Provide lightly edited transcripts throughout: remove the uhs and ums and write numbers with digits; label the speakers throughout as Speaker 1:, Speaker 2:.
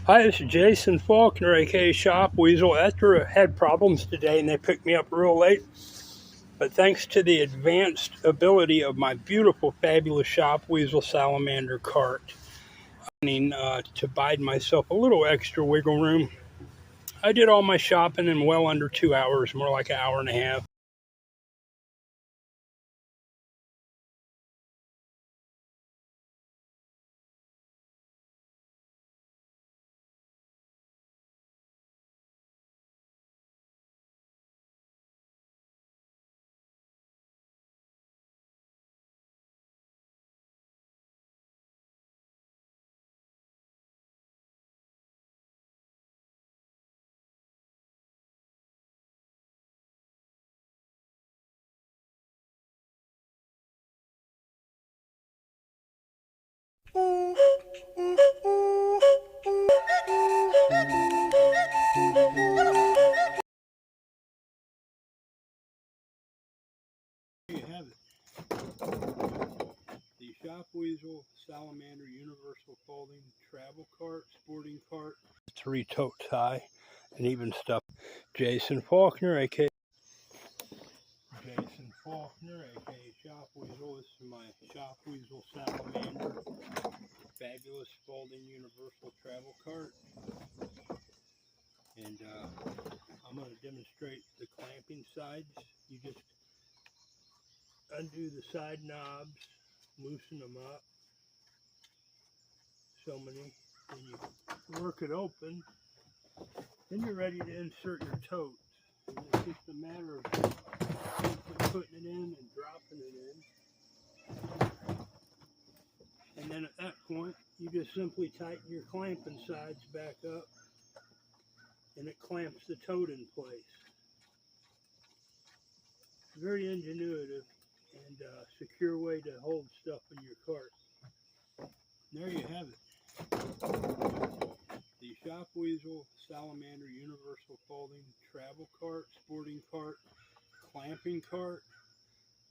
Speaker 1: Hi, this is Jason Faulkner, aka Shop Weasel. After I had problems today and they picked me up real late, but thanks to the advanced ability of my beautiful, fabulous Shop Weasel salamander cart, to bide myself a little extra wiggle room, I did all my shopping in well under 2 hours, more like an hour and a half. There you have it. The Shop Weasel Salamander Universal Folding Travel Cart, Sporting Cart, 3 totes high, and even stuff. Jason Faulkner, aka Shop Weasel. This is my Shop Weasel Salamander Fabulous Folding Universal Travel Cart. And I'm going to demonstrate the clamping sides. You just undo the side knobs, loosen them up, so many, and you work it open. Then you're ready to insert your totes. And it's just a matter of putting it in and dropping it in. And then at that point, you just simply tighten your clamping sides back up, and it clamps the tote in place. Very ingenuitive and secure way to hold stuff in your cart. There you have it. The Shop Weasel Salamander Universal Folding Travel Cart, Sporting Cart, Clamping Cart,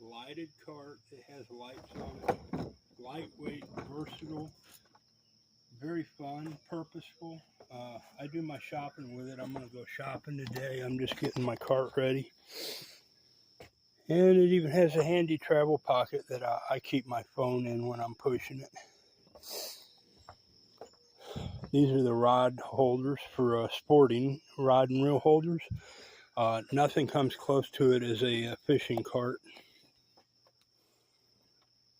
Speaker 1: Lighted Cart. It has lights on it. Lightweight, versatile, very fun, purposeful. I do my shopping with it. I'm going to go shopping today. I'm just getting my cart ready. And it even has a handy travel pocket that I keep my phone in when I'm pushing it. These are the rod holders for sporting rod and reel holders. Nothing comes close to it as a fishing cart.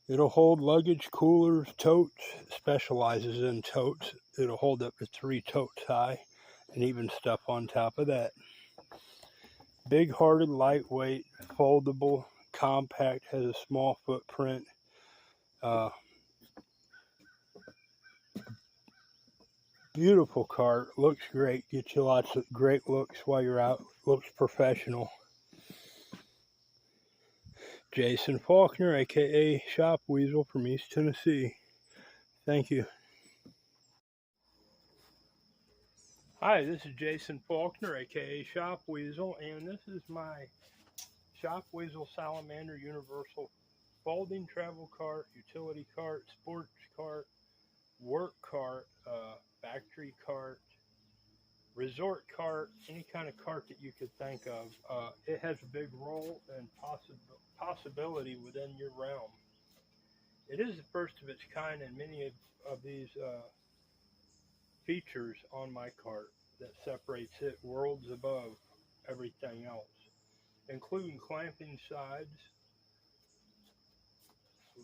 Speaker 1: It'll hold luggage, coolers, totes. It specializes in totes. It'll hold up to 3 totes high and even stuff on top of that. Big-hearted, lightweight, foldable, compact, has a small footprint. Beautiful cart, looks great, gets you lots of great looks while you're out, looks professional. Jason Faulkner, aka Shop Weasel from East Tennessee. Thank you. Hi, this is Jason Faulkner, aka Shop Weasel, and this is my Shop Weasel Salamander Universal Folding Travel Cart, Utility Cart, Sports Cart, Work Cart, Factory Cart, Resort Cart, any kind of cart that you could think of. It has a big role and possibility within your realm. It is the first of its kind in many of these features on my cart that separates it worlds above everything else, including clamping sides,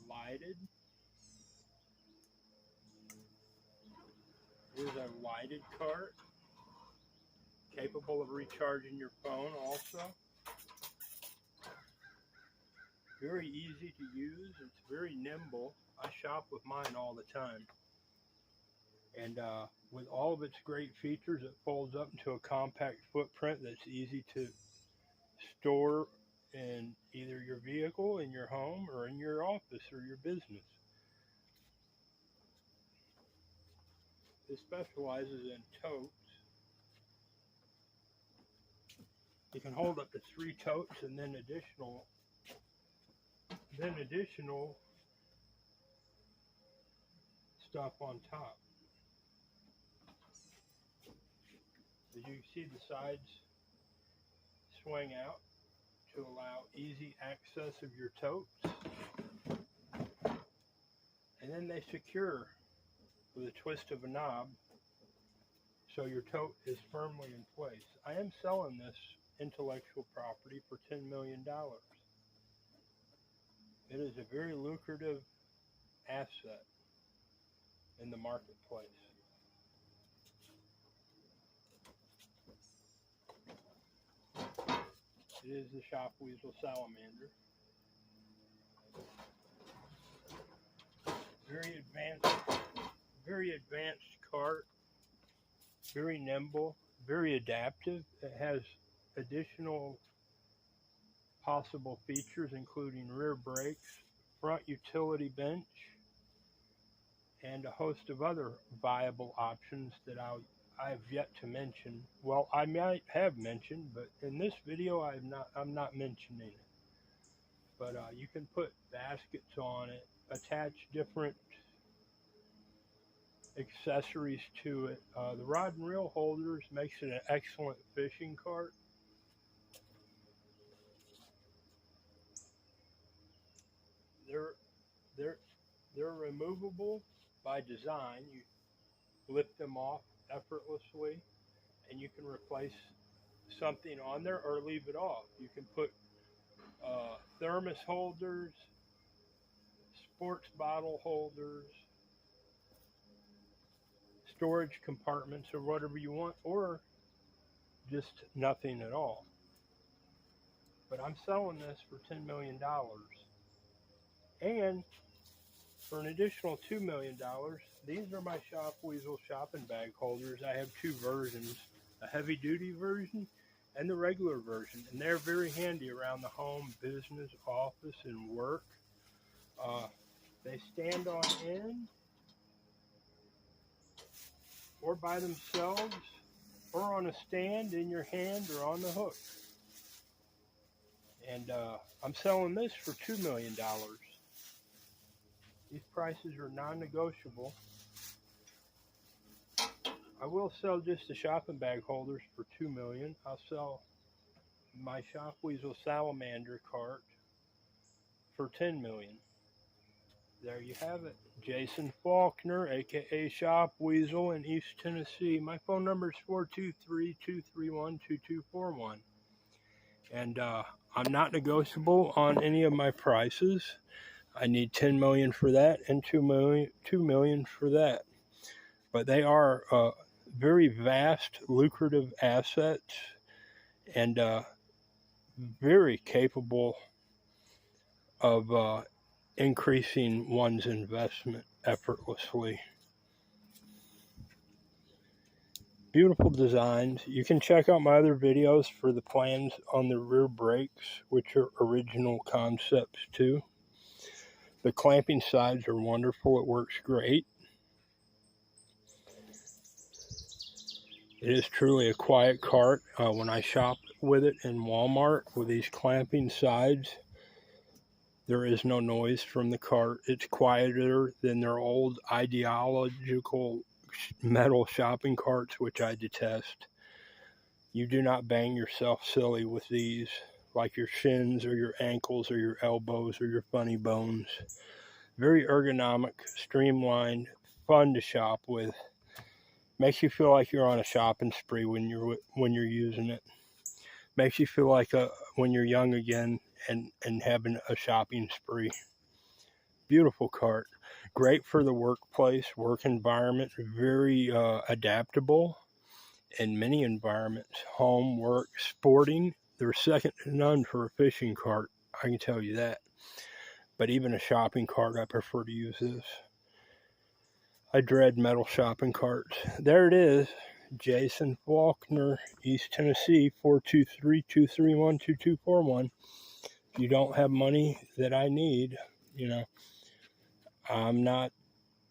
Speaker 1: lighted. Here's a lighted cart, capable of recharging your phone also. Very easy to use, it's very nimble. I shop with mine all the time. And with all of its great features, it folds up into a compact footprint that's easy to store in either your vehicle, in your home, or in your office or your business. It specializes in totes. You can hold up to 3 totes and then additional stuff on top. As you can see, the sides swing out to allow easy access of your totes. And then they secure with a twist of a knob so your tote is firmly in place. I am selling this intellectual property for $10 million. It is a very lucrative asset in the marketplace. It is the Shop Weasel Salamander. Very advanced cart, very nimble, very adaptive. It has additional possible features including rear brakes, front utility bench, and a host of other viable options that I've yet to mention. Well, I might have mentioned, but in this video I'm not mentioning it. But you can put baskets on it, attach different accessories to it. The rod and reel holders makes it an excellent fishing cart. They're removable by design. You lift them off effortlessly, and you can replace something on there or leave it off. You can put thermos holders, sports bottle holders, storage compartments, or whatever you want, or just nothing at all. But I'm selling this for $10 million. And for an additional $2 million, these are my Shop Weasel shopping bag holders. I have two versions, a heavy duty version and the regular version, and they're very handy around the home, business, office, and work. They stand on end or by themselves or on a stand in your hand or on the hook. And I'm selling this for $2 million. These prices are non-negotiable. I will sell just the shopping bag holders for $2 million. I'll sell my Shop Weasel Salamander cart for $10 million. There you have it. Jason Faulkner, aka Shop Weasel in East Tennessee. My phone number is 423-231-2241. And I'm not negotiable on any of my prices. I need $10 million for that and $2 million for that. But they are very vast, lucrative assets, and very capable of increasing one's investment effortlessly. Beautiful designs. You can check out my other videos for the plans on the rear brakes, which are original concepts too. The clamping sides are wonderful. It works great. It is truly a quiet cart. When I shop with it in Walmart with these clamping sides, there is no noise from the cart. It's quieter than their old ideological metal shopping carts, which I detest. You do not bang yourself silly with these, like your shins or your ankles or your elbows or your funny bones. Very ergonomic, streamlined, fun to shop with. Makes you feel like you're on a shopping spree when you're using it. Makes you feel like when you're young again and having a shopping spree. Beautiful cart. Great for the workplace, work environment. Very adaptable in many environments. Home, work, sporting. They're second to none for a fishing cart. I can tell you that. But even a shopping cart, I prefer to use this. I dread metal shopping carts. There it is. Jason Faulkner, East Tennessee, 423-231-2241. If you don't have money that I need, I'm not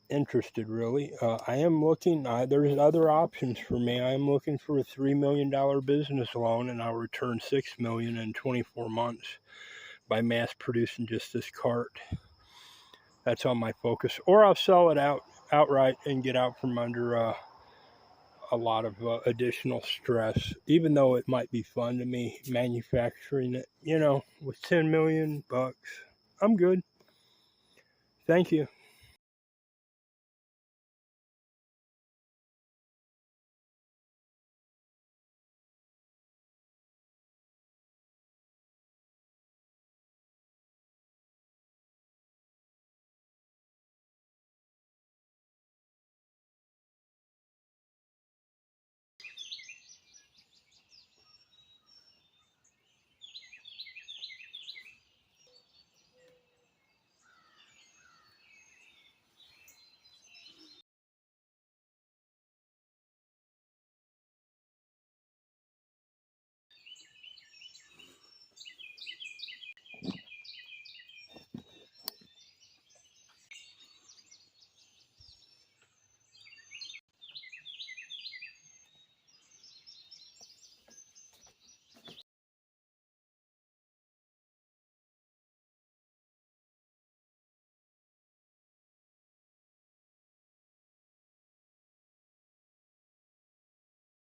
Speaker 1: interested really. I am looking, there's other options for me. I am looking for a $3 million business loan, and I'll return $6 million in 24 months by mass producing just this cart. That's on my focus. Or I'll sell it outright and get out from under a lot of additional stress, even though it might be fun to me manufacturing it. You know, with $10 million, I'm good. Thank you.